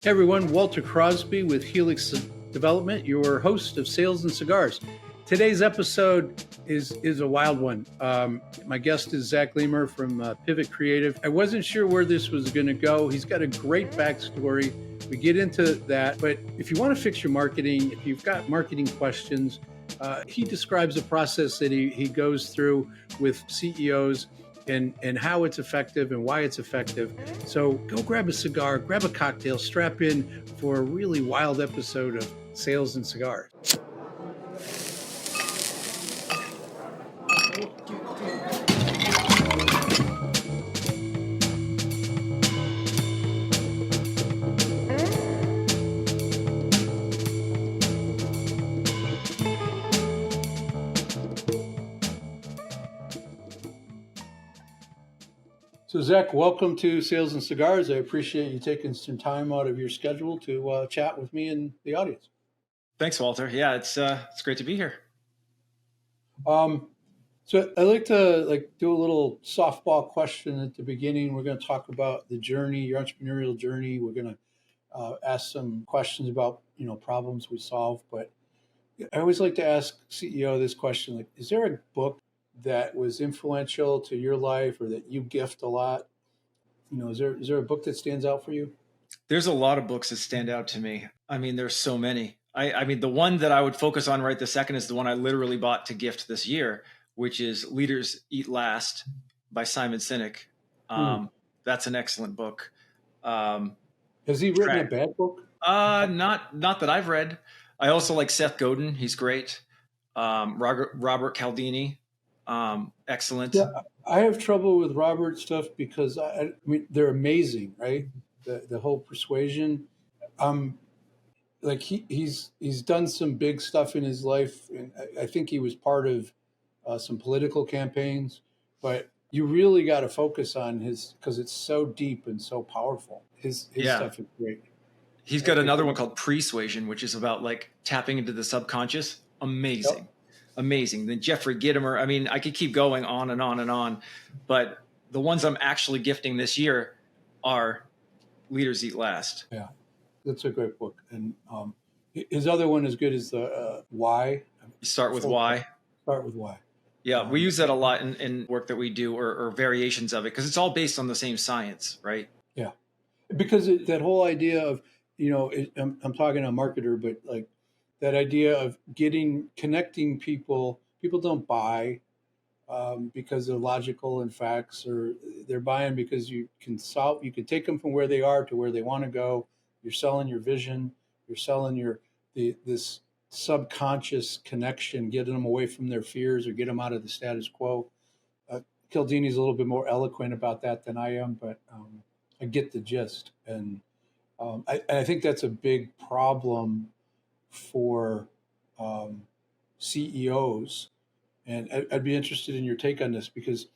Hey everyone, Walter Crosby with Helix Development, your host of Sales and Cigars. Today's episode is a wild one. My guest is Zack Lemear from Pivot Creative. I wasn't sure where this was going to go. He's got a great backstory. We get into that, but if you want to fix your marketing, if you've got marketing questions, he describes a process that he goes through with CEOs and how it's effective and why it's effective. So go grab a cigar, grab a cocktail, strap in for a really wild episode of Sales and Cigars. So Zack, welcome to Sales and Cigars. I appreciate you taking some time out of your schedule to chat with me and the audience. Thanks, Walter. Yeah, it's great to be here. So I like to do a little softball question at the beginning. We're going to talk about the journey, your entrepreneurial journey. We're going to ask some questions about problems we solve. But I always like to ask CEO this question: like, is there a book that was influential to your life or that you gift a lot? Is there a book that stands out for you? There's a lot of books that stand out to me. I mean, there's so many. I mean, the one that I would focus on right this second is the one I literally bought to gift this year, which is Leaders Eat Last by Simon Sinek. That's an excellent book. Has he written a bad book? Not that I've read. I also like Seth Godin. He's great. Robert Cialdini. Excellent. Yeah, I have trouble with Robert stuff because I mean they're amazing, right? The whole persuasion. Like he's done some big stuff in his life, and I think he was part of some political campaigns. But you really got to focus on his because it's so deep and so powerful. His stuff is great. He's got another one called Persuasion, which is about like tapping into the subconscious. Amazing. Yep. Amazing. Then Jeffrey Gitomer. I mean, I could keep going on and on and on, but the ones I'm actually gifting this year are Leaders Eat Last. Yeah, that's a great book. And his other one is good as the Why. Start with Why. Start with Why. Yeah, we use that a lot in work that we do or variations of it because it's all based on the same science, right? Yeah, because that whole idea of, I'm talking a marketer, but like, that idea of connecting people don't buy because they're logical and facts, or they're buying because you can take them from where they are to where they want to go. You're selling your vision. You're selling this subconscious connection, getting them away from their fears or get them out of the status quo. Cialdini's a little bit more eloquent about that than I am, but I get the gist. And I think that's a big problem for CEOs, and I'd be interested in your take on this because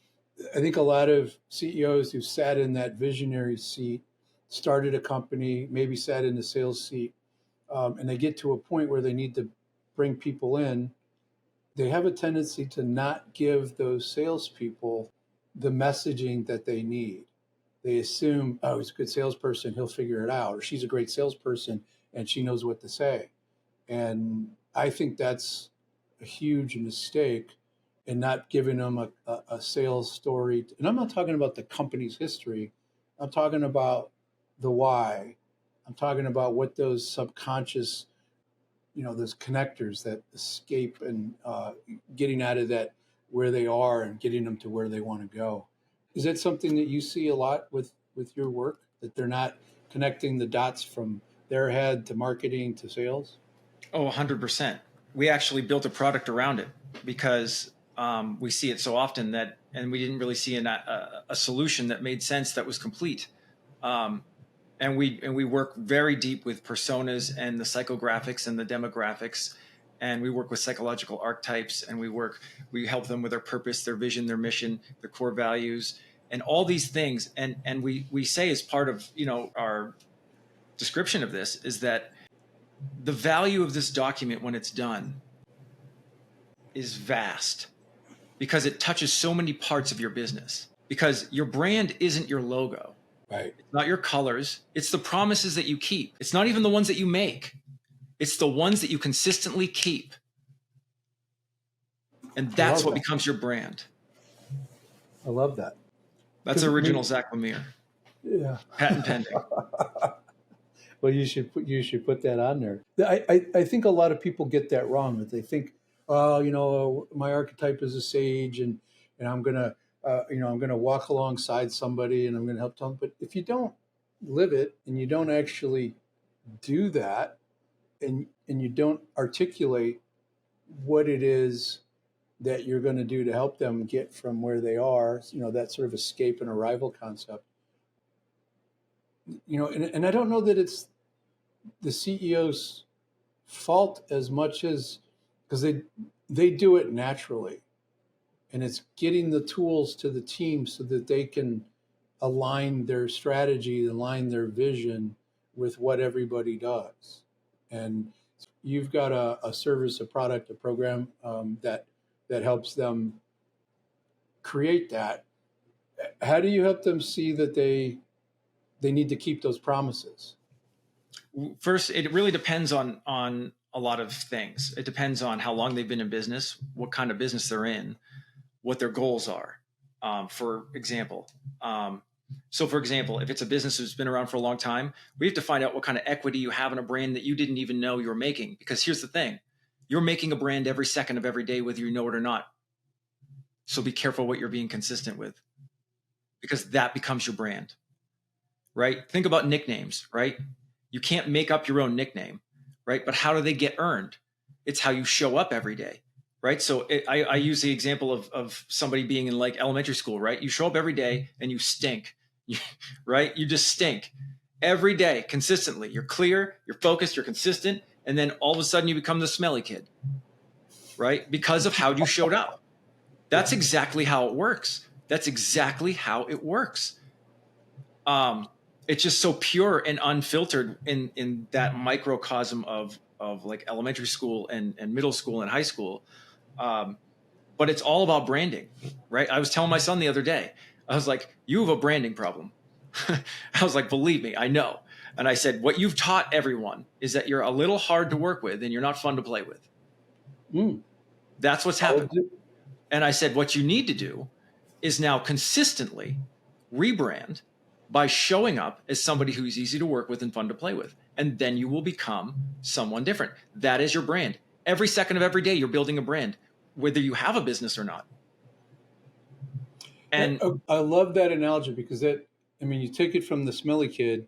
I think a lot of CEOs who sat in that visionary seat, started a company, maybe sat in the sales seat, and they get to a point where they need to bring people in. They have a tendency to not give those salespeople the messaging that they need. They assume, oh, he's a good salesperson, he'll figure it out, or she's a great salesperson and she knows what to say. And I think that's a huge mistake in not giving them a sales story. And I'm not talking about the company's history. I'm talking about the why. I'm talking about what those subconscious, those connectors that escape and getting out of that where they are and getting them to where they want to go. Is that something that you see a lot with your work, that they're not connecting the dots from their head to marketing to sales? Oh, 100%. We actually built a product around it because we see it so often and we didn't really see a solution that made sense, that was complete. And we work very deep with personas and the psychographics and the demographics, and we work with psychological archetypes, and we help them with their purpose, their vision, their mission, their core values, and all these things. And we say as part of our description of this is that the value of this document when it's done is vast because it touches so many parts of your business, because your brand isn't your logo. Right. It's not your colors. It's the promises that you keep. It's not even the ones that you make. It's the ones that you consistently keep. And I that's love what that. becomes your brand. I love that. That's 'Cause, I original mean, Zack Lemear. yeah. Patent pending. Well, you should put that on there. I think a lot of people get that wrong. That they think, oh, my archetype is a sage, and I'm gonna walk alongside somebody, and I'm gonna help them. But if you don't live it, and you don't actually do that, and you don't articulate what it is that you're going to do to help them get from where they are, that sort of escape and arrival concept, and I don't know that it's the CEO's fault as much as because they do it naturally, and it's getting the tools to the team so that they can align their strategy, align their vision with what everybody does. And you've got a service, a product, a program that helps them create that. How do you help them see that they need to keep those promises? First, it really depends on a lot of things. It depends on how long they've been in business, what kind of business they're in, what their goals are. For example, for example, if it's a business that's been around for a long time, we have to find out what kind of equity you have in a brand that you didn't even know you were making. Because here's the thing, you're making a brand every second of every day, whether you know it or not. So be careful what you're being consistent with, because that becomes your brand, right? Think about nicknames, right? You can't make up your own nickname, right? But how do they get earned? It's how you show up every day, right? So I use the example of somebody being in like elementary school, right? You show up every day and you stink, right? You just stink every day consistently. You're clear, you're focused, you're consistent. And then all of a sudden you become the smelly kid, right? Because of how you showed up. That's exactly how it works. That's exactly how it works. It's just so pure and unfiltered in that microcosm of like elementary school and middle school and high school. But it's all about branding, right? I was telling my son the other day, I was like, you have a branding problem. I was like, believe me, I know. And I said, what you've taught everyone is that you're a little hard to work with and you're not fun to play with. Mm. That's what's happened. And I said, what you need to do is now consistently rebrand by showing up as somebody who's easy to work with and fun to play with. And then you will become someone different. That is your brand. Every second of every day, you're building a brand, whether you have a business or not. And I love that analogy because you take it from the smelly kid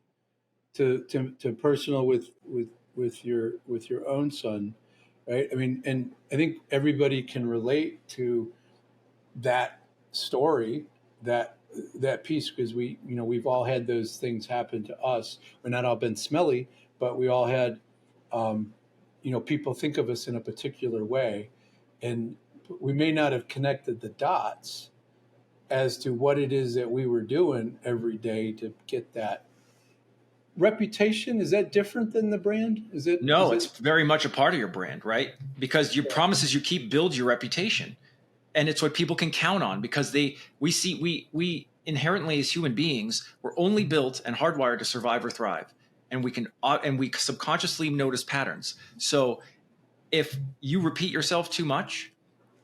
to personal with your own son, right? And I think everybody can relate to that story, that piece, because we've all had those things happen to us. We're not all been smelly, but we all had people think of us in a particular way, and we may not have connected the dots as to what it is that we were doing every day to get that reputation. Is that different than the brand? no, it's very much a part of your brand, right? Because your promises you keep build your reputation. And it's what people can count on, because we inherently as human beings, we're only built and hardwired to survive or thrive. And we subconsciously notice patterns. So if you repeat yourself too much,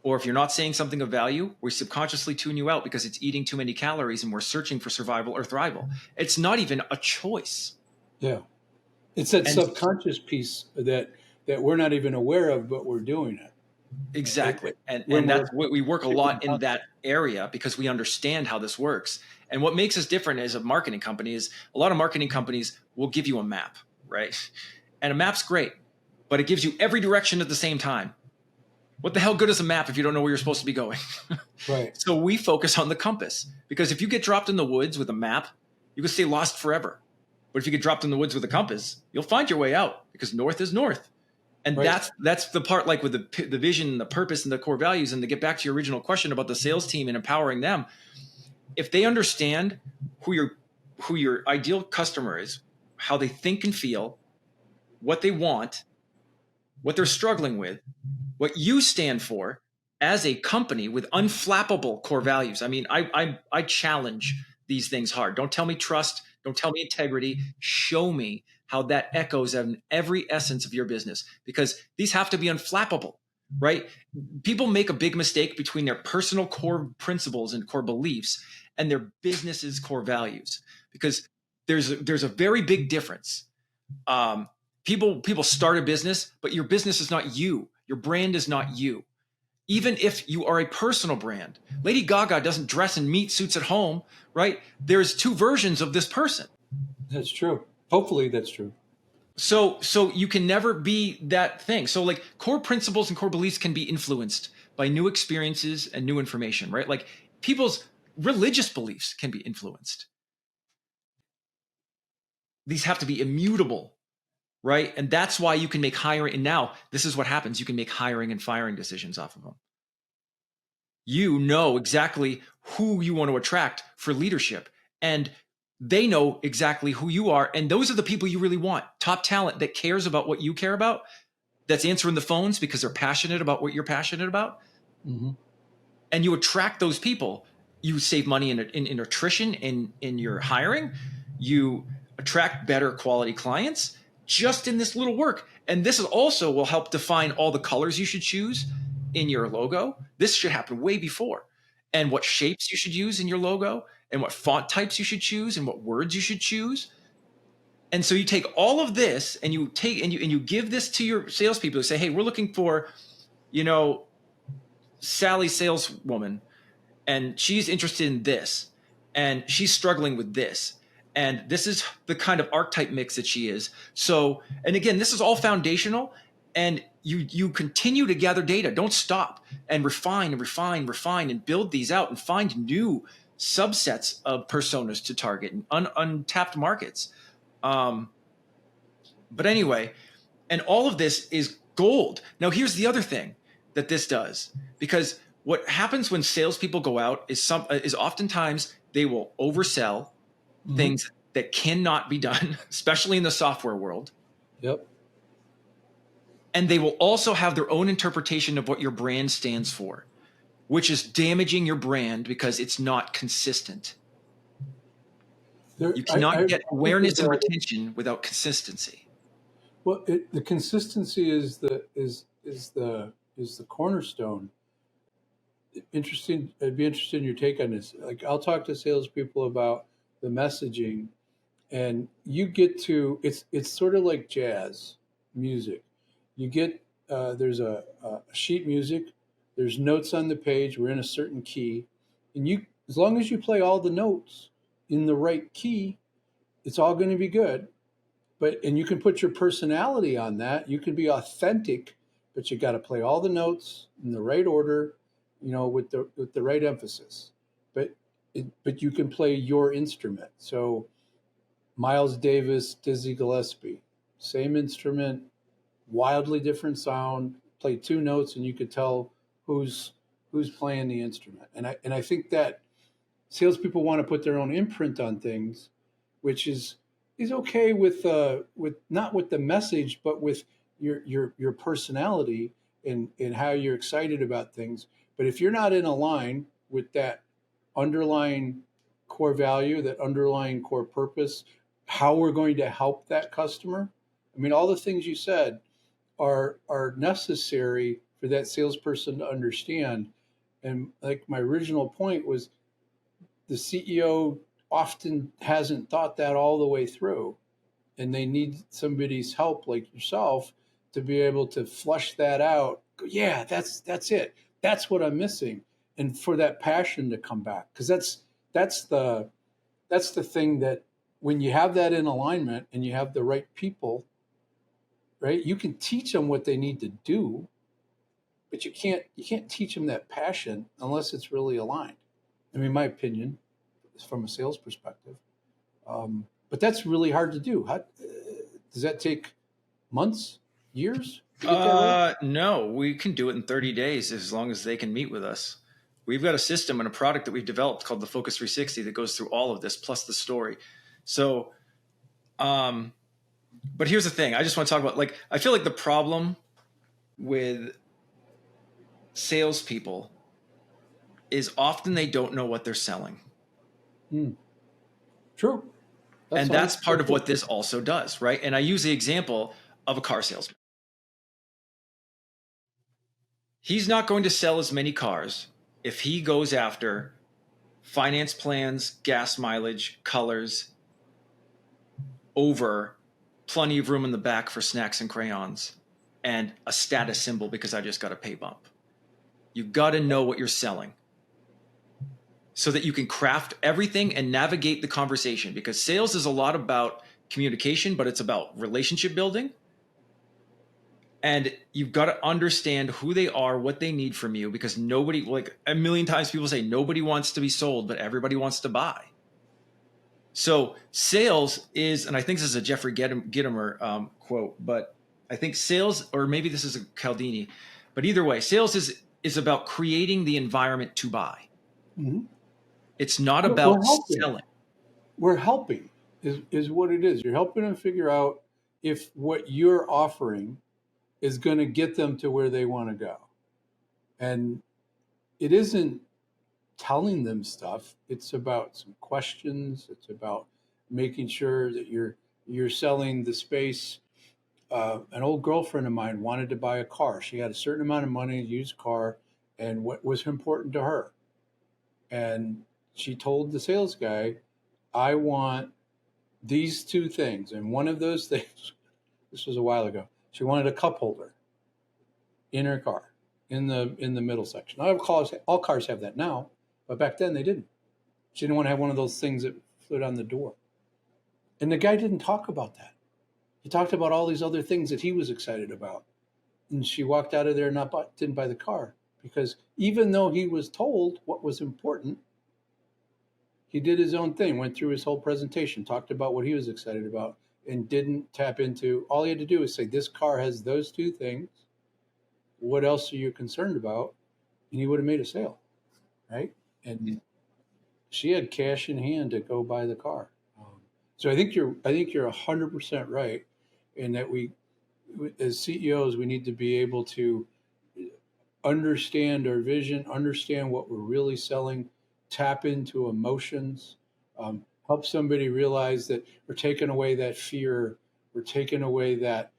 or if you're not saying something of value, we subconsciously tune you out because it's eating too many calories and we're searching for survival or thrival. It's not even a choice. Yeah. It's that subconscious piece that we're not even aware of, but we're doing it. Exactly. And that's what we work a lot in that area, because we understand how this works. And what makes us different as a marketing company is a lot of marketing companies will give you a map, right? And a map's great, but it gives you every direction at the same time. What the hell good is a map if you don't know where you're supposed to be going? Right. So we focus on the compass, because if you get dropped in the woods with a map, you can stay lost forever. But if you get dropped in the woods with a compass, you'll find your way out, because north is north. And right. that's the part, like with the vision and the purpose and the core values. And to get back to your original question about the sales team and empowering them, if they understand who your ideal customer is, how they think and feel, what they want, what they're struggling with, what you stand for as a company with unflappable core values. I challenge these things hard. Don't tell me trust. Don't tell me integrity. Show me how that echoes in every essence of your business, because these have to be unflappable, right? People make a big mistake between their personal core principles and core beliefs and their business's core values, because there's a very big difference. People start a business, but your business is not you. Your brand is not you. Even if you are a personal brand, Lady Gaga doesn't dress in meat suits at home, right? There's two versions of this person. That's true. Hopefully that's true. So you can never be that thing. So like core principles and core beliefs can be influenced by new experiences and new information, right? Like people's religious beliefs can be influenced. These have to be immutable, right? And that's why you can make hiring. And now this is what happens. You can make hiring and firing decisions off of them. You know exactly who you want to attract for leadership, and they know exactly who you are. And those are the people you really want. Top talent that cares about what you care about, that's answering the phones because they're passionate about what you're passionate about. Mm-hmm. And you attract those people. You save money in attrition, in your hiring. You attract better quality clients just in this little work. And this is also will help define all the colors you should choose in your logo. This should happen way before. And what shapes you should use in your logo, and what font types you should choose, and what words you should choose. And so you take all of this and you take and you give this to your salespeople who say, hey, we're looking for, Sally saleswoman, and she's interested in this, and she's struggling with this, and this is the kind of archetype mix that she is. So, and again, this is all foundational, and you continue to gather data. Don't stop, and refine and refine, refine, and build these out, and find new subsets of personas to target and untapped markets. But anyway, and all of this is gold. Now, here's the other thing that this does, because what happens when salespeople go out is oftentimes they will oversell things that cannot be done, especially in the software world. Yep. And they will also have their own interpretation of what your brand stands for, which is damaging your brand because it's not consistent. You cannot get awareness and retention without consistency. Well, the consistency is the cornerstone. Interesting. I'd be interested in your take on this. Like, I'll talk to salespeople about the messaging, and you get to it's sort of like jazz music. You get there's a sheet music. There's notes on the page. We're in a certain key, and you as long as you play all the notes in the right key, it's all going to be good. And you can put your personality on that. You can be authentic, but you got to play all the notes in the right order, with the right emphasis. But you can play your instrument. So Miles Davis, Dizzy Gillespie, same instrument, wildly different sound. Play two notes, and you could tell who's playing the instrument. And I think that salespeople want to put their own imprint on things, which is okay with not with the message, but with your personality and how you're excited about things. But if you're not in a line with that underlying core value, that underlying core purpose, how we're going to help that customer, I mean, all the things you said are necessary for that salesperson to understand. And like my original point was, the CEO often hasn't thought that all the way through, and they need somebody's help like yourself to be able to flush that out. Go, yeah, that's it. That's what I'm missing, and for that passion to come back, because that's the thing that when you have that in alignment and you have the right people, right, you can teach them what they need to do, but you can't teach them that passion unless it's really aligned. I mean, my opinion, from a sales perspective. But that's really hard to do. Does that take months, years to get that right? No, we can do it in 30 days as long as they can meet with us. We've got a system and a product that we've developed called the Focus 360 that goes through all of this plus the story. So, but here's the thing. I just want to talk about, I feel like the problem with salespeople is often they don't know what they're selling. True. And that's part of what good. this also does, right? And I use the example of a car salesman. He's not going to sell as many cars if he goes after finance plans, gas mileage, colors, over plenty of room in the back for snacks and crayons and a status symbol because I just got a pay bump. You got to know what you're selling so that you can craft everything and navigate the conversation, because sales is a lot about communication, but it's about relationship building. And you've got to understand who they are, what they need from you, because nobody, like a million times people say, nobody wants to be sold, but everybody wants to buy. So sales is, and I think this is a Jeffrey Gitomer quote, but I think sales, or maybe this is a Cialdini, but either way, sales is about creating the environment to buy. Mm-hmm. It's not We're about helping. selling. We're helping is what it is. You're helping them figure out if what you're offering is going to get them to where they want to go. And it isn't telling them stuff. It's about some questions. It's about making sure that you're selling the space. An old girlfriend of mine wanted to buy a car. She had a certain amount of money, a used car, and what was important to her. And she told the sales guy, I want these two things. And one of those things, this was a while ago, she wanted a cup holder in her car, in the middle section. All cars have that now, but back then they didn't. She didn't want to have one of those things that flit on the door. And the guy didn't talk about that. He talked about all these other things that he was excited about. And she walked out of there and didn't buy the car, because even though he was told what was important, he did his own thing, went through his whole presentation, talked about what he was excited about, and didn't tap into, all he had to do was say, this car has those two things. What else are you concerned about? And he would have made a sale, right? And she had cash in hand to go buy the car. So I think you're 100% right in that we, as CEOs, we need to be able to understand our vision, understand what we're really selling, tap into emotions, help somebody realize that we're taking away that fear, we're taking away that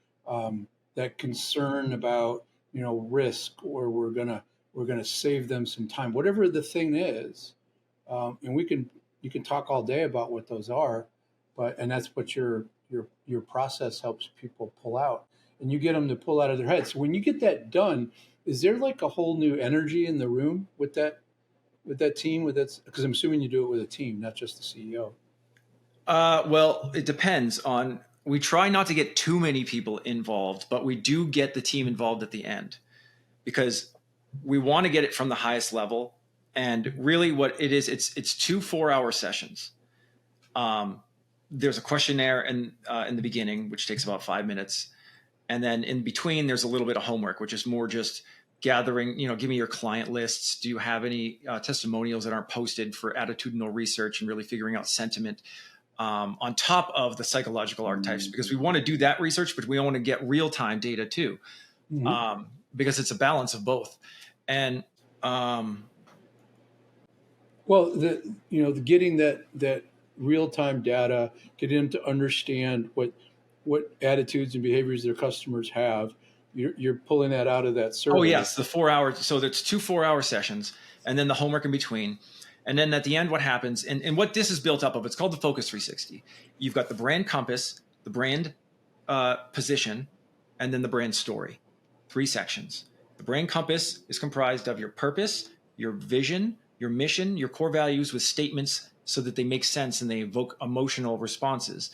that concern about risk, or we're gonna save them some time, whatever the thing is, and you can talk all day about what those are, and that's what your process helps people pull out, and you get them to pull out of their heads. So when you get that done, is there like a whole new energy in the room with that team, because I'm assuming you do it with a team, not just the CEO? Well, it depends on, we try not to get too many people involved, but we do get the team involved at the end, because we want to get it from the highest level. And really what it is, it's 2 4-hour sessions. There's a questionnaire in the beginning, which takes about 5 minutes. And then in between, there's a little bit of homework, which is more just gathering, give me your client lists. Do you have any testimonials that aren't posted, for attitudinal research and really figuring out sentiment, on top of the psychological archetypes, because we want to do that research, but we want to get real-time data too, because it's a balance of both. And getting that real-time data, getting them to understand what attitudes and behaviors their customers have. You're pulling that out of that survey. Oh yes, the 4 hours. So there's 2 4-hour sessions, and then the homework in between. And then at the end, what happens, and what this is built up of, it's called the Focus 360. You've got the brand compass, the brand position, and then the brand story. 3 sections. The brand compass is comprised of your purpose, your vision, your mission, your core values, with statements so that they make sense and they evoke emotional responses.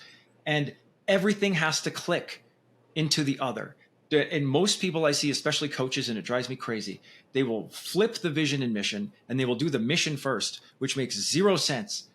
And everything has to click into the other. And most people I see, especially coaches, and it drives me crazy, they will flip the vision and mission, and they will do the mission first, which makes 0 sense,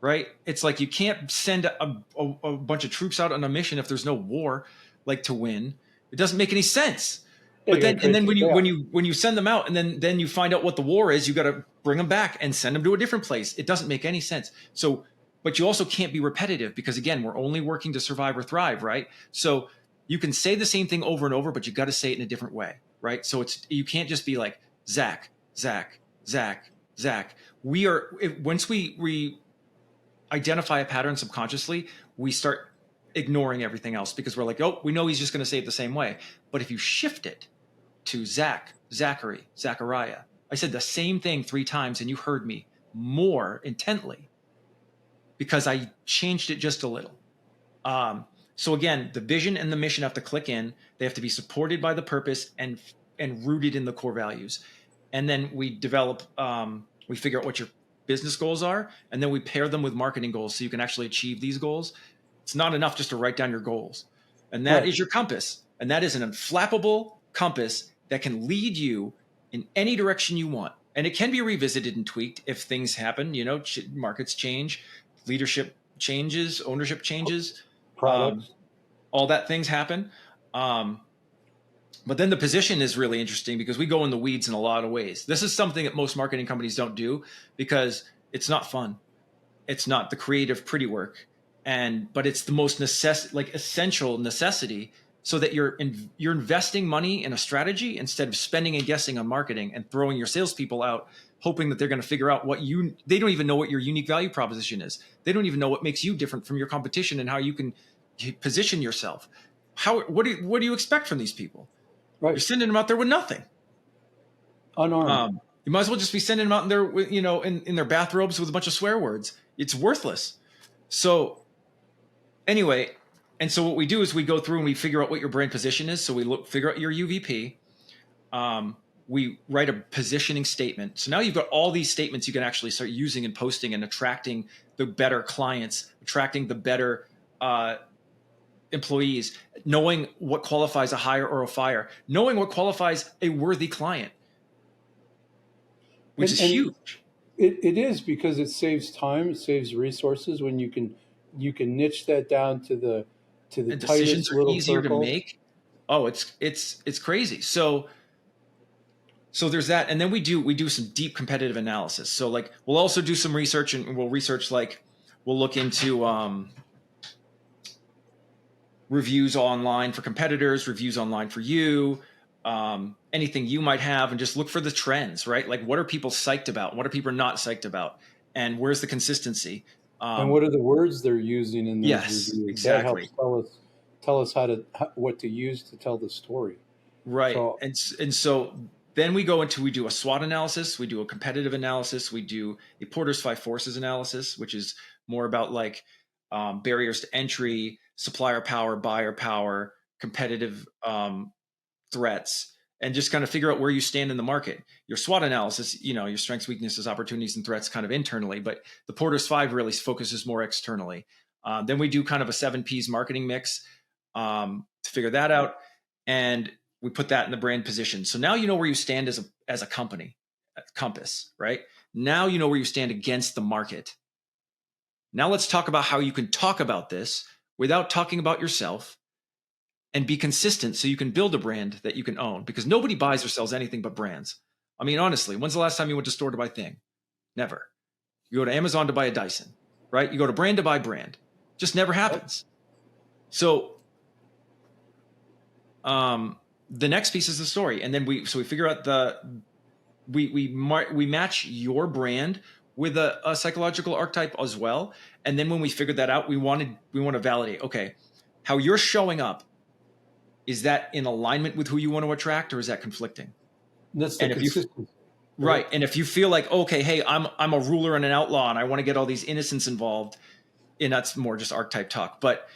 right? It's like you can't send a bunch of troops out on a mission if there's no war, like, to win. It doesn't make any sense. Yeah, But then when you send them out, and then you find out what the war is, you got to bring them back and send them to a different place. It doesn't make any sense. So, but you also can't be repetitive, because again, we're only working to survive or thrive, right? So you can say the same thing over and over, but you got to say it in a different way, right? So you can't just be like Zack, Zack, Zack, Zack. Once we identify a pattern subconsciously, we start ignoring everything else because we're like, oh, we know he's just going to say it the same way. But if you shift it to Zach, Zachary, Zachariah, I said the same thing 3 times and you heard me more intently because I changed it just a little. So again, the vision and the mission have to click in. They have to be supported by the purpose and rooted in the core values. And then we develop, we figure out what your business goals are, and then we pair them with marketing goals so you can actually achieve these goals. It's not enough just to write down your goals. And that is your compass. And that is an unflappable compass that can lead you in any direction you want. And it can be revisited and tweaked if things happen, markets change, leadership changes, ownership changes, Products. all that things happen. But then the position is really interesting because we go in the weeds in a lot of ways. This is something that most marketing companies don't do because it's not fun. It's not the creative pretty work. But it's the most essential necessity so that you're investing money in a strategy instead of spending and guessing on marketing and throwing your salespeople out, hoping that they're going to figure out they don't even know what your unique value proposition is. They don't even know what makes you different from your competition and how you can position yourself. What do you expect from these people? Right. You're sending them out there with nothing. Unarmed. You might as well just be sending them out in their, in their bathrobes with a bunch of swear words. It's worthless. So anyway, and so what we do is we go through and we figure out what your brand position is. So we figure out your UVP. We write a positioning statement. So now you've got all these statements you can actually start using and posting and attracting the better clients, attracting the better employees, knowing what qualifies a hire or a fire, knowing what qualifies a worthy client, which is huge. It is because it saves time, it saves resources when you can niche that down to the And tightest decisions are little easier circle. to make. Oh, it's crazy. So there's that, and then we do some deep competitive analysis. So like we'll also do some research, and we'll look into reviews online for competitors, reviews online for you, anything you might have, and just look for the trends, right? Like what are people psyched about? What are people not psyched about? And where's the consistency? And what are the words they're using in those Yes, reviews? exactly. That helps tell us what to use to tell the story. Right. So, And so then we do a SWOT analysis, we do a competitive analysis, we do a Porter's 5 forces analysis, which is more about like barriers to entry, supplier power, buyer power, competitive threats, and just kind of figure out where you stand in the market. Your SWOT analysis, your strengths, weaknesses, opportunities, and threats kind of internally, but the Porter's 5 really focuses more externally. Then we do kind of a 7 Ps marketing mix to figure that out. And we put that in the brand position. So now you know where you stand as a company, compass, right? Now you know where you stand against the market. Now let's talk about how you can talk about this without talking about yourself and be consistent so you can build a brand that you can own, because nobody buys or sells anything but brands. I mean, honestly, when's the last time you went to a store to buy a thing? Never. You go to Amazon to buy a Dyson, right? You go to brand to buy brand. Just never happens. So the next piece is the story. And then we figure out we match your brand with a psychological archetype as well. And then when we figured that out, we want to validate, okay, how you're showing up, is that in alignment with who you want to attract, or is that conflicting? that's the consistency. Right. And if you feel like, okay, hey, I'm a ruler and an outlaw and I want to get all these innocents involved, and that's more just archetype talk, but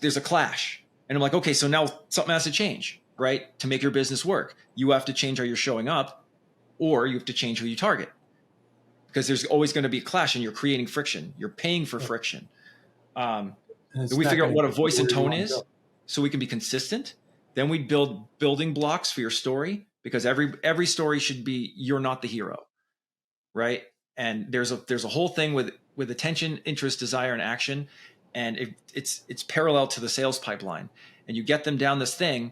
there's a clash. And I'm like, okay, so now something has to change, right? To make your business work, you have to change how you're showing up, or you have to change who you target, because there's always going to be a clash and you're creating friction. You're paying for friction. We figure out what a voice and tone is so we can be consistent. Then we build building blocks for your story, because every story should be, you're not the hero, right? And there's a whole thing with attention, interest, desire, and action. And it's parallel to the sales pipeline, and you get them down this thing,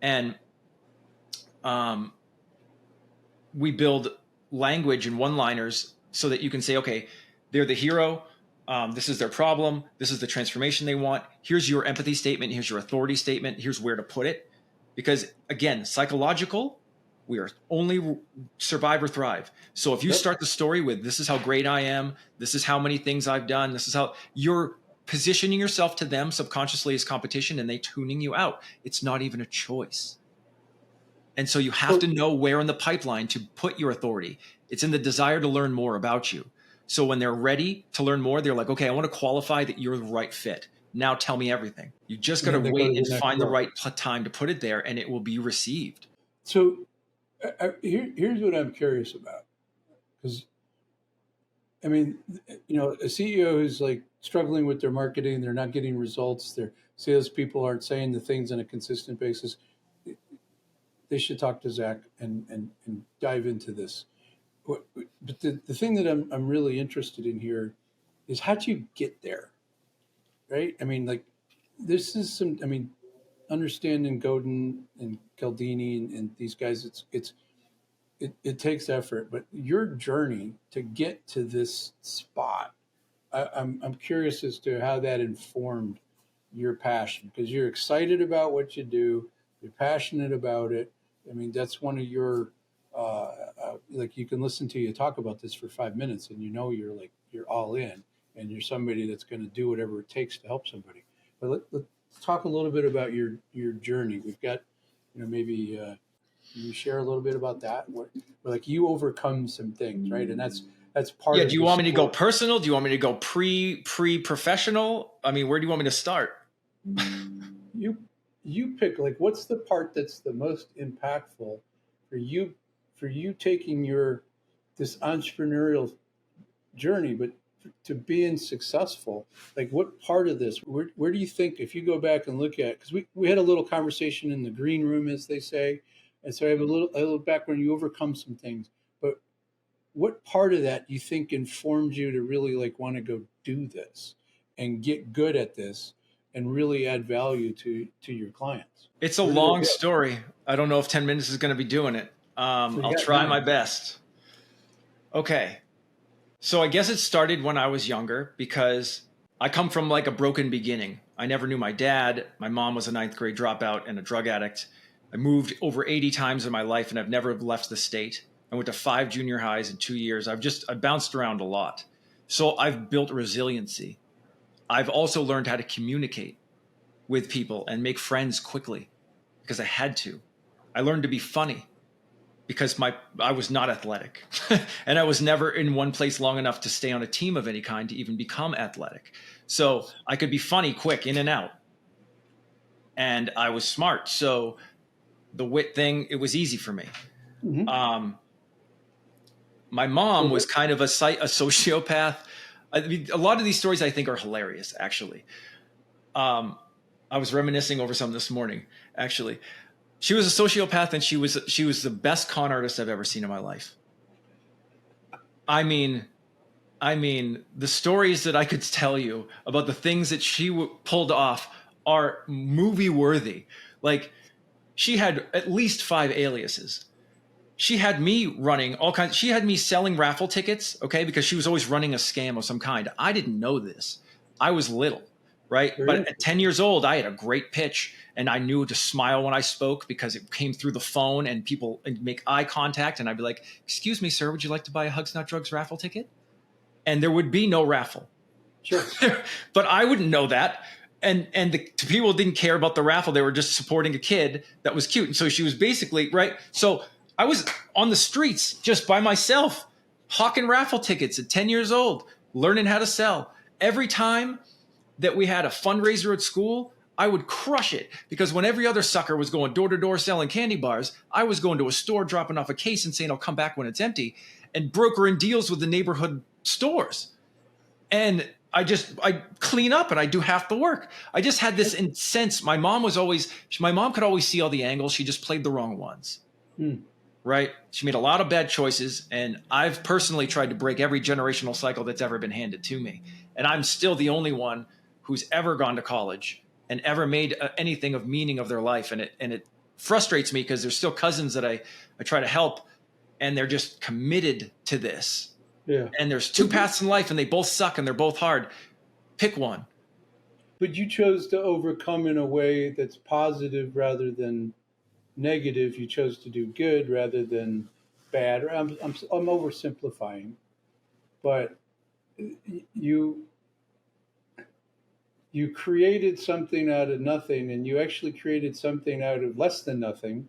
and we build language and one-liners so that you can say, okay, they're the hero. This is their problem. This is the transformation they want. Here's your empathy statement. Here's your authority statement. Here's where to put it. Because again, psychological We are only survive or thrive. So if you start the story with, this is how great I am, this is how many things I've done, this is how you're positioning yourself to them subconsciously as competition, and they tuning you out. It's not even a choice. And so you have to know where in the pipeline to put your authority. It's in the desire to learn more about you. So when they're ready to learn more, they're like, okay, I want to qualify that you're the right fit. Now tell me everything. You just got to wait and find the right time to put it there, and it will be received. So here's what I'm curious about. Because, I mean, a CEO who's like struggling with their marketing, they're not getting results, their salespeople aren't saying the things on a consistent basis. They should talk to Zack and dive into this. But the thing that I'm really interested in here is, how'd you get there, right? I mean, like, this is some. I mean, understanding Godin and Cialdini and these guys, it takes effort. But your journey to get to this spot, I'm curious as to how that informed your passion, because you're excited about what you do, you're passionate about it. I mean, that's one of your like, you can listen to you talk about this for 5 minutes, and you're all in, and you're somebody that's going to do whatever it takes to help somebody. But let's talk a little bit about your journey. We've got, maybe can you share a little bit about that? Where like, you overcome some things, right? And that's part of. Do you want me to go personal? Do you want me to go pre-professional? I mean, where do you want me to start? You pick, like, what's the part that's the most impactful for you taking this entrepreneurial journey, but to being successful. Like, what part of this, where do you think, if you go back and look at, because we had a little conversation in the green room, as they say, and so I have a little background. You overcome some things, but what part of that you think informed you to really, like, want to go do this and get good at this and really add value to your clients? It's a long story. I don't know if 10 minutes is going to be doing it. I'll try my best. Okay. So I guess it started when I was younger, because I come from like a broken beginning. I never knew my dad. My mom was a 9th grade dropout and a drug addict. I moved over 80 times in my life, and I've never left the state. I went to 5 junior highs in 2 years. I bounced around a lot. So I've built resiliency. I've also learned how to communicate with people and make friends quickly, because I had to. I learned to be funny, because I was not athletic and I was never in one place long enough to stay on a team of any kind to even become athletic. So I could be funny, quick, in and out. And I was smart. So the wit thing, it was easy for me. Mm-hmm. My mom was kind of a sociopath. I mean, a lot of these stories I think are hilarious, actually. I was reminiscing over some this morning, actually. She was a sociopath, and she was the best con artist I've ever seen in my life. I mean, the stories that I could tell you about the things that she pulled off are movie worthy. Like, she had at least 5 aliases. She had me running all kinds. She had me selling raffle tickets, okay, because she was always running a scam of some kind. I didn't know this. I was little, right? But at 10 years old, I had a great pitch, and I knew to smile when I spoke, because it came through the phone and people make eye contact, and I'd be like, "Excuse me, sir, would you like to buy a Hugs Not Drugs raffle ticket?" And there would be no raffle. Sure. But I wouldn't know that. And the people didn't care about the raffle. They were just supporting a kid that was cute. And so she was basically, right? So I was on the streets just by myself, hawking raffle tickets at 10 years old, learning how to sell. Every time that we had a fundraiser at school, I would crush it, because when every other sucker was going door to door selling candy bars, I was going to a store, dropping off a case and saying, "I'll come back when it's empty," and brokering deals with the neighborhood stores. And I clean up and I do half the work. I just had this sense. My mom could always see all the angles. She just played the wrong ones. Right? She made a lot of bad choices. And I've personally tried to break every generational cycle that's ever been handed to me. And I'm still the only one who's ever gone to college and ever made anything of meaning of their life. And it frustrates me, because there's still cousins that I try to help, and they're just committed to this. Yeah. And there's 2 paths in life, and they both suck and they're both hard. Pick one. But you chose to overcome in a way that's positive rather than negative. You chose to do good rather than bad. Or I'm oversimplifying, but you you created something out of nothing, and you actually created something out of less than nothing,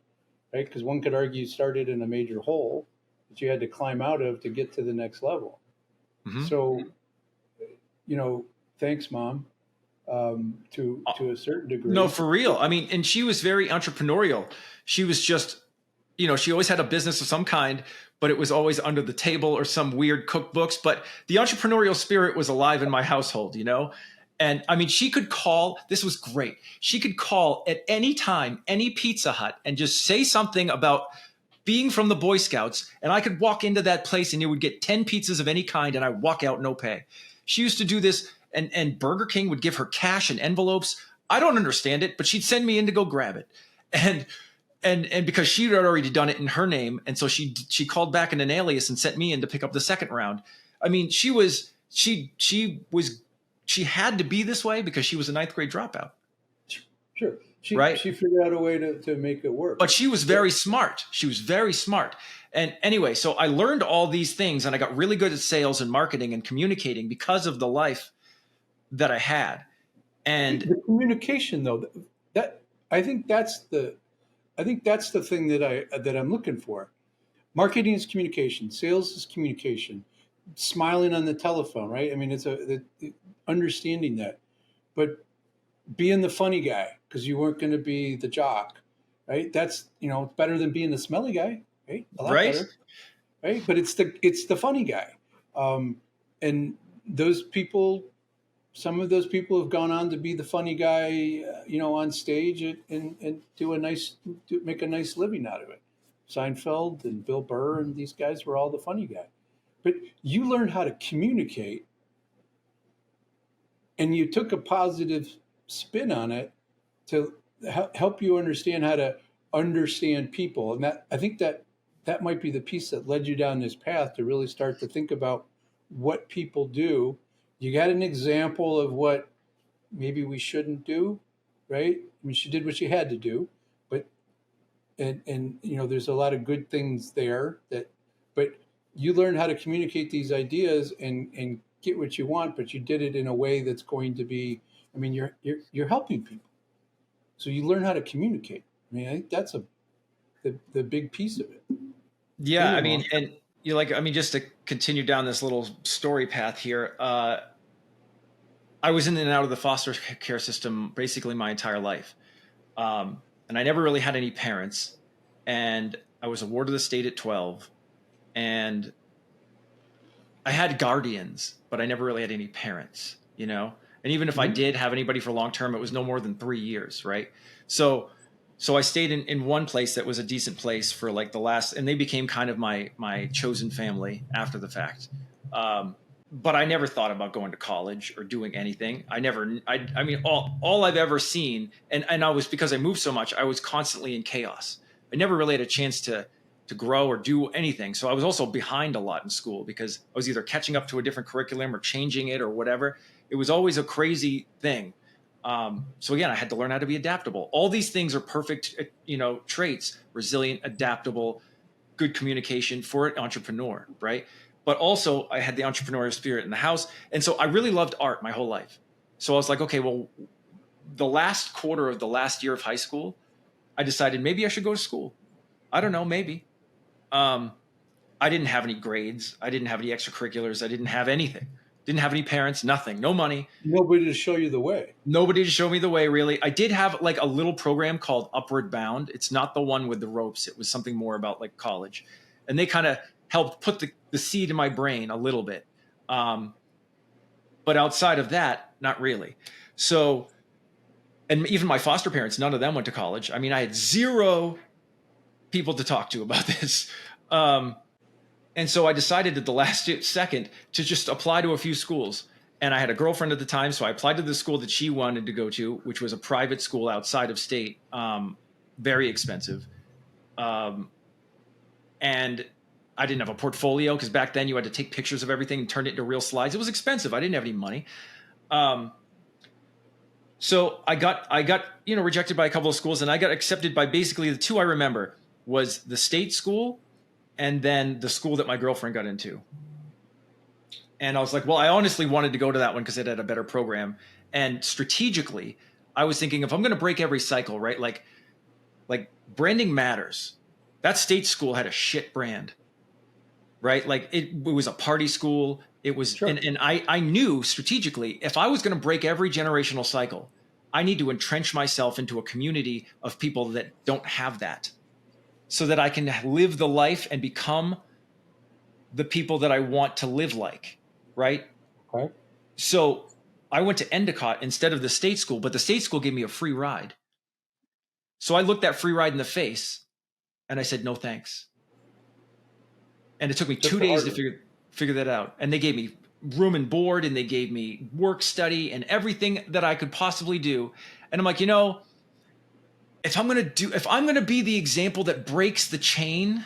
right? Because one could argue you started in a major hole that you had to climb out of to get to the next level. Hmm. So, thanks, mom, to a certain No, degree. for real. I mean, and she was very entrepreneurial. She was just, she always had a business of some kind, but it was always under the table or some weird cookbooks. But the entrepreneurial spirit was alive in my household. And I mean, she could call, this was great. She could call at any time, any Pizza Hut, and just say something about being from the Boy Scouts. And I could walk into that place and you would get 10 pizzas of any kind and I walk out no pay. She used to do this, and Burger King would give her cash and envelopes. I don't understand it, but she'd send me in to go grab it. And because she had already done it in her name, and so she called back in an alias and sent me in to pick up the second round. I mean, she had to be this way because she was a ninth grade dropout. Sure. Right. She figured out a way to make it work. But she was very smart. She was very smart. And anyway, so I learned all these things and I got really good at sales and marketing and communicating because of the life that I had. And the communication, though, that I think that's the thing that I'm looking for. Marketing is communication. Sales is communication. Smiling on the telephone, right? I mean, it's understanding that, but being the funny guy because you weren't going to be the jock, right? That's better than being the smelly guy, right? A lot right. better, right? But it's the funny guy, and those people. Some of those people have gone on to be the funny guy, on stage and make a nice living out of it. Seinfeld and Bill Burr and these guys were all the funny guy. But you learned how to communicate, and you took a positive spin on it to help you understand how to understand people. And I think that might be the piece that led you down this path to really start to think about what people do. You got an example of what maybe we shouldn't do, right? I mean, she did what she had to do, but there's a lot of good things there but you learn how to communicate these ideas and get what you want, but you did it in a way that's going to be. I mean, you're helping people, so you learn how to communicate. I mean, I think that's the big piece of it. Yeah, I mean, and just to continue down this little story path here, I was in and out of the foster care system basically my entire life. And I never really had any parents. And I was a ward of the state at 12. And I had guardians, but I never really had any parents, And even if I did have anybody for long term, it was no more than 3 years, right? So I stayed in one place that was a decent place for like the last, and they became kind of my chosen family after the fact. But I never thought about going to college or doing anything. I mean, all I've ever seen, and I was, because I moved so much, I was constantly in chaos. I never really had a chance to grow or do anything. So I was also behind a lot in school because I was either catching up to a different curriculum or changing it or whatever. It was always a crazy thing. So again, I had to learn how to be adaptable. All these things are perfect, traits: resilient, adaptable, good communication for an entrepreneur, right? But also I had the entrepreneurial spirit in the house. And so I really loved art my whole life. So I was like, okay, well, the last quarter of the last year of high school, I decided maybe I should go to school. I don't know, maybe. I didn't have any grades. I didn't have any extracurriculars. I didn't have anything. Didn't have any parents, nothing, no money. Nobody to show you the way. Nobody to show me the way, really. I did have like a little program called Upward Bound. It's not the one with the ropes. It was something more about like college. And they kind of helped put the seed in my brain a little bit. But outside of that, not really. So, and even my foster parents, none of them went to college. I mean, I had zero people to talk to about this. And so I decided at the last second to just apply to a few schools. And I had a girlfriend at the time, so I applied to the school that she wanted to go to, which was a private school outside of state, very expensive. And I didn't have a portfolio because back then you had to take pictures of everything and turn it into real slides. It was expensive. I didn't have any money. So I got rejected by a couple of schools, and I got accepted by basically the two I remember was the state school and then the school that my girlfriend got into. And I was like, well, I honestly wanted to go to that one because it had a better program. And strategically, I was thinking if I'm going to break every cycle, right? Like branding matters. That state school had a shit brand, right? Like it was a party school. It was, Sure. and I knew strategically if I was going to break every generational cycle, I need to entrench myself into a community of people that don't have that, so that I can live the life and become the people that I want to live like, right? Okay. So I went to Endicott instead of the state school, but the state school gave me a free ride. So I looked that free ride in the face and I said, no, thanks. And it took me That's 2 days to hard. figure that out. And they gave me room and board, and they gave me work study and everything that I could possibly do. And I'm like, if I'm going to be the example that breaks the chain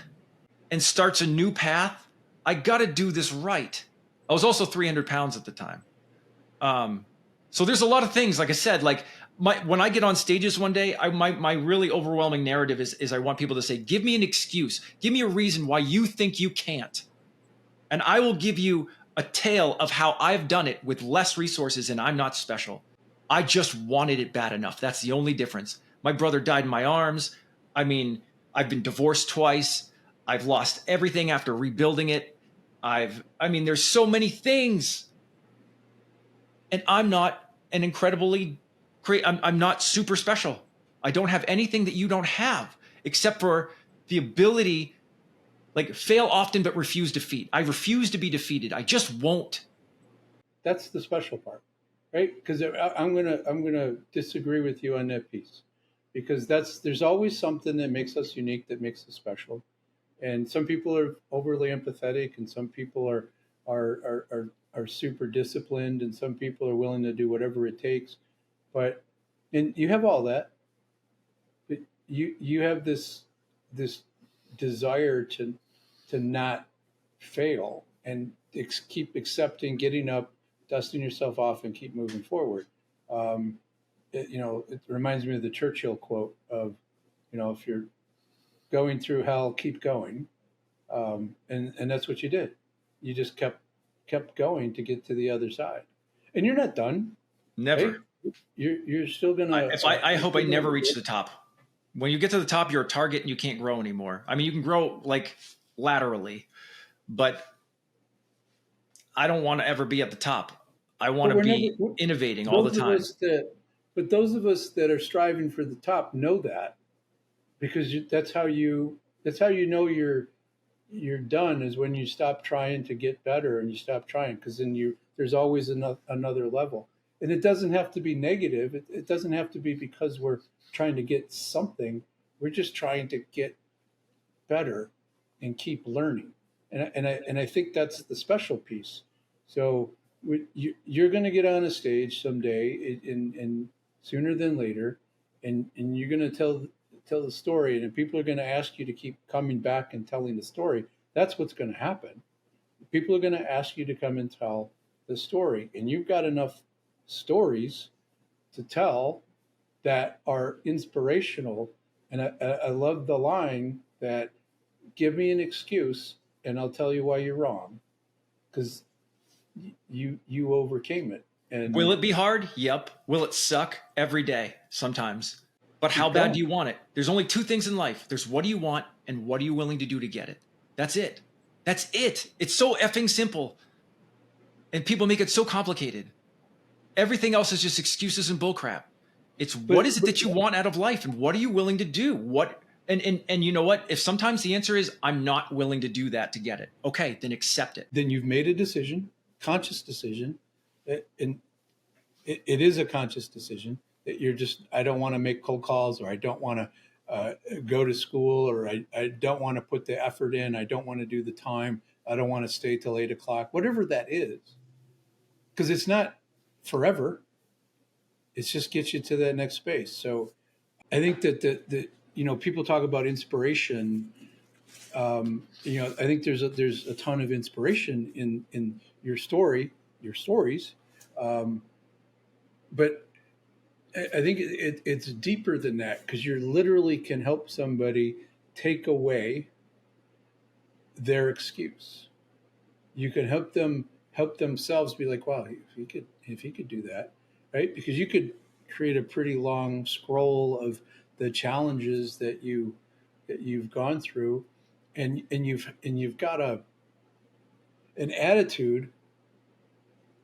and starts a new path, I got to do this right. I was also 300 pounds at the time. So there's a lot of things, like I said, like when I get on stages one day, my really overwhelming narrative is I want people to say, give me an excuse, give me a reason why you think you can't. And I will give you a tale of how I've done it with less resources, and I'm not special. I just wanted it bad enough. That's the only difference. My brother died in my arms. I mean, I've been divorced twice. I've lost everything after rebuilding it. There's so many things. And I'm not an incredibly great, I'm not super special. I don't have anything that you don't have, except for the ability, like fail often, but refuse defeat. I refuse to be defeated. I just won't. That's the special part, right? Because I'm gonna disagree with you on that piece, because there's always something that makes us unique, that makes us special, and some people are overly empathetic, and some people are super disciplined, and some people are willing to do whatever it takes. But and you have all that, but you have this desire to not fail and keep accepting, getting up, dusting yourself off, and keep moving forward. It reminds me of the Churchill quote of, if you're going through hell, keep going, and that's what you did. You just kept going to get to the other side, and you're not done, right? Never. You're still gonna. I You're hope I still never gonna. reach the top. When you get to the top, you're a target and you can't grow anymore. I mean, you can grow like laterally, but I don't want to ever be at the top. I want But to we're never. be innovating all the Those of time. us that, but those of us that are striving for the top know that, because that's how you know you're done, is when you stop trying to get better and you stop trying, because then there's always another level, and it doesn't have to be negative. It doesn't have to be because we're trying to get something. We're just trying to get better and keep learning, and I think that's the special piece. So you're going to get on a stage someday, in sooner than later, and you're going to tell the story, and people are going to ask you to keep coming back and telling the story. That's what's going to happen. People are going to ask you to come and tell the story, and you've got enough stories to tell that are inspirational. And I love the line that, give me an excuse and I'll tell you why you're wrong, because you overcame it, Will and it be hard? Yep. Will it suck? Every day, sometimes. But how keep bad do going. you want it? There's only two things in life. There's what do you want and what are you willing to do to get it? That's it. That's it. It's so effing simple. And people make it so complicated. Everything else is just excuses and bullcrap. It's what is it But that you want out of life and what are you willing to do? And you know what? If sometimes the answer is I'm not willing to do that to get it, okay, then accept it. then you've made a decision, conscious decision, and it is a conscious decision, that I don't want to make cold calls, or I don't want to go to school, or I don't want to put the effort in, I don't want to do the time, I don't want to stay till 8 o'clock, whatever that is, because it's not forever. It's just gets you to that next space. So I think that people talk about inspiration. I think there's a ton of inspiration in your stories, but I think it's deeper than that because you literally can help somebody take away their excuse. You can help themselves be like, wow, if he could do that, right? Because you could create a pretty long scroll of the challenges that you've gone through, and you've got an attitude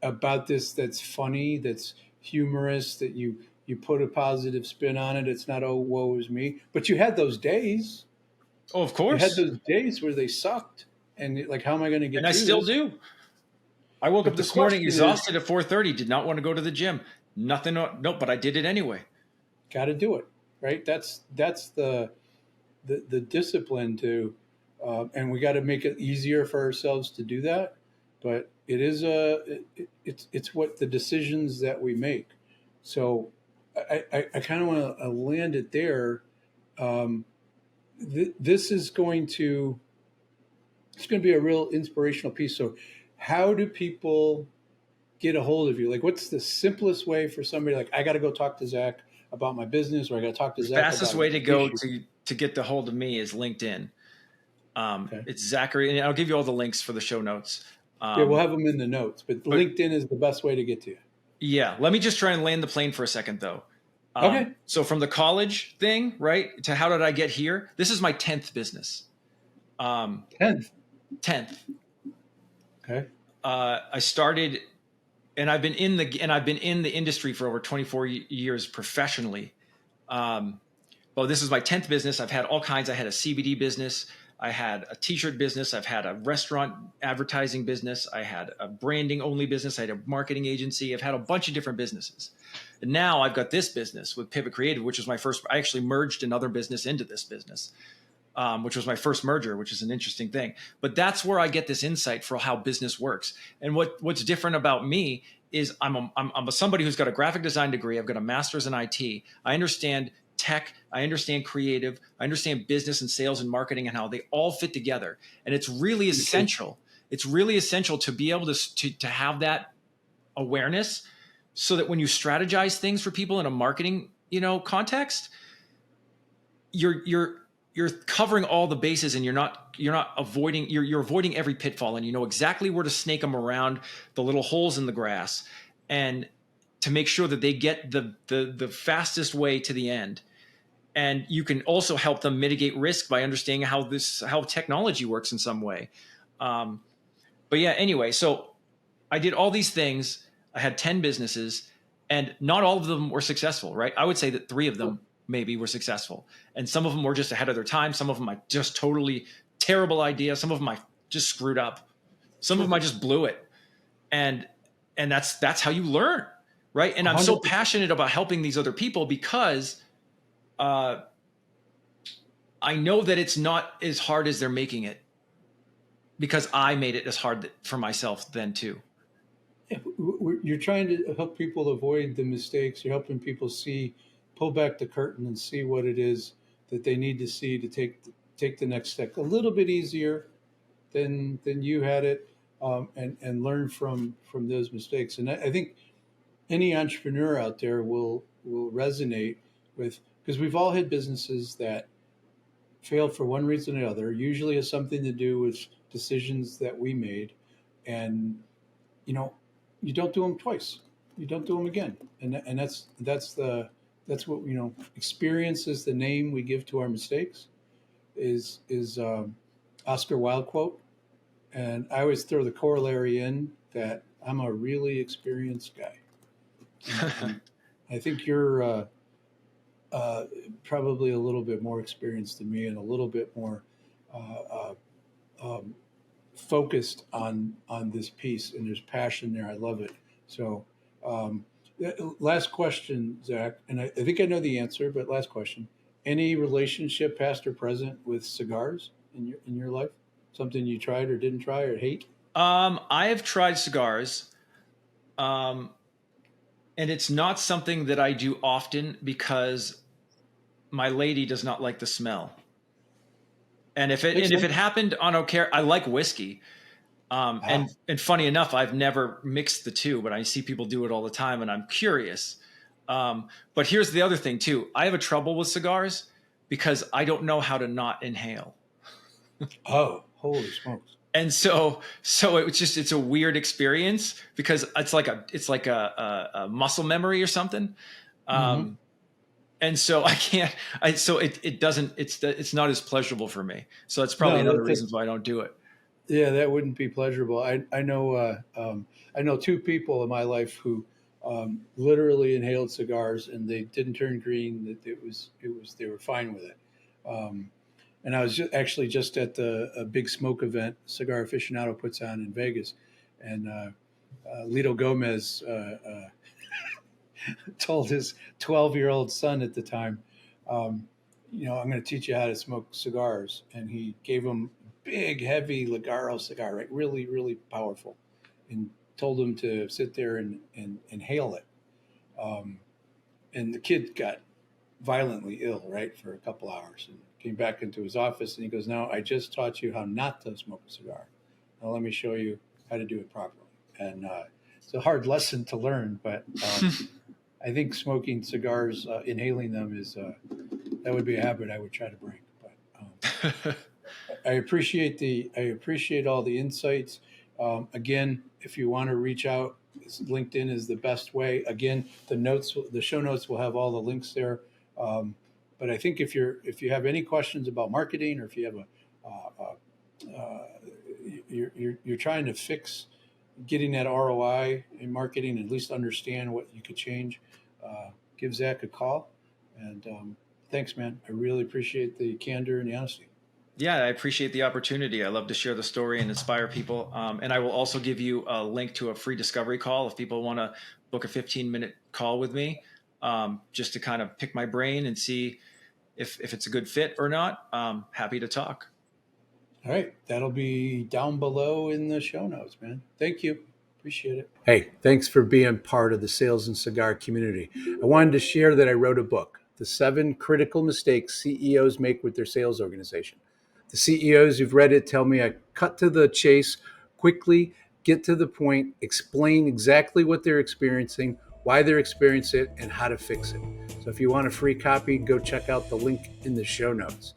about this that's funny, that's humorous, that you put a positive spin on it. It's not, oh, woe is me. But you had those days. Oh, of You had course. those days where they sucked, and like, how am I going to And get I through still this? do. I woke up But the this morning question is, exhausted at 4:30, did not want to go to the gym. Nothing, no, but I did it anyway. got to do it, right? That's the discipline to, and we got to make it easier for ourselves to do that. But it is it's what the decisions that we make. So I kind of want to land it there. Um, this is going to it's going to be a real inspirational piece. So, how do people get a hold of you? Like, what's the simplest way for somebody like I got to go talk to Zack about my business, or I got to talk to The Zack fastest about way an to go issue? to get the hold of me is LinkedIn. Okay. It's Zachary, and I'll give you all the links for the show notes. Yeah, we'll have them in the notes, but But LinkedIn is the best way to get to you. yeah, let me just try and land the plane for a second, though. Okay. So from the college thing, right, to how did I get here? This is my 10th business. 10th. 10th. Okay. I started, and I've been in the industry for over 24 years professionally. Well, this is my 10th business. I've had all kinds. I had a CBD business. I had a t-shirt business. I've had a restaurant advertising business. I had a branding only business. I had a marketing agency. I've had a bunch of different businesses. And now I've got this business with Pivot Creative, which was my first. I actually merged another business into this business, which was my first merger, which is an interesting thing. But that's where I get this insight for how business works. And what's different about me is I'm somebody who's got a graphic design degree. I've got a master's in IT. I understand tech, I understand creative, I understand business and sales and marketing and how they all fit together. And it's really essential. It's really essential to be able to have that awareness so that when you strategize things for people in a marketing, context, you're covering all the bases and you're not avoiding you're avoiding every pitfall, and you know exactly where to snake them around the little holes in the grass and to make sure that they get the fastest way to the end. And you can also help them mitigate risk by understanding how technology works in some way. But yeah, anyway, so I did all these things. I had 10 businesses, and not all of them were successful, right? I would say that 3 of them maybe were successful. And some of them were just ahead of their time. Some of them I just totally terrible idea. Some of them I just screwed up. Some of them I just blew it. And that's how you learn, right? And I'm so 100%. passionate about helping these other people because I know that it's not as hard as they're making it, because I made it as hard for myself then too. You're trying to help people avoid the mistakes. You're helping people pull back the curtain and see what it is that they need to see to take the next step a little bit easier than you had it, and learn from those mistakes. And I think any entrepreneur out there will resonate with, because we've all had businesses that failed for one reason or another. Usually has something to do with decisions that we made, and you don't do them twice. You don't do them again, and that's what experience is the name we give to our mistakes. Is Oscar Wilde quote, and I always throw the corollary in that I'm a really experienced guy. And I think you're probably a little bit more experienced than me and a little bit more uh, um, focused on this piece, and there's passion there. I love it. So last question, Zack, and I think I know the answer, but last question: any relationship, past or present, with cigars in your life? Something you tried or didn't try or hate? I have tried cigars, um, and it's not something that I do often because my lady does not like the smell. And if Makes it sense. happened on okay, I like whiskey. And funny enough, I've never mixed the two, but I see people do it all the time, and I'm curious. But here's the other thing too. I have a trouble with cigars because I don't know how to not inhale. Oh, holy smokes. And so it's a weird experience because it's like a muscle memory or something. Hmm. Um, and so I can't, so it doesn't, it's not as pleasurable for me. So that's probably No, another that reason why I don't do it. yeah, that wouldn't be pleasurable. I know two people in my life who literally inhaled cigars and they didn't turn green. That it was they were fine with it. Um, and I was actually just at a big smoke event Cigar Aficionado puts on in Vegas, and Lito Gomez told his 12-year-old son at the time, um, I'm going to teach you how to smoke cigars. And he gave him big, heavy Ligaro cigar, right? Really, really powerful, and told him to sit there and inhale it. Um, and the kid got violently ill, right, for a couple hours, and came back into his office. And he goes, "Now, I just taught you how not to smoke a cigar. Now, let me show you how to do it properly." And it's a hard lesson to learn, but I think smoking cigars, inhaling them is that would be a habit I would try to break. But I appreciate all the insights. Again, if you want to reach out, LinkedIn is the best way. Again, the show notes will have all the links there. Um, but I think if you have any questions about marketing, or if you have you're trying to fix getting that ROI in marketing, at least understand what you could change, give Zack a call. And thanks, man. I really appreciate the candor and the honesty. Yeah, I appreciate the opportunity. I love to share the story and inspire people. And I will also give you a link to a free discovery call if people want to book a 15-minute call with me, just to kind of pick my brain and see if it's a good fit or not. Happy to talk. All right. That'll be down below in the show notes, man. Thank you. Appreciate it. Hey, thanks for being part of the Sales and Cigar community. I wanted to share that I wrote a book, The 7 Critical Mistakes CEOs Make with Their Sales Organization. The CEOs who've read it tell me I cut to the chase quickly, get to the point, explain exactly what they're experiencing, why they're experiencing it, and how to fix it. So if you want a free copy, go check out the link in the show notes.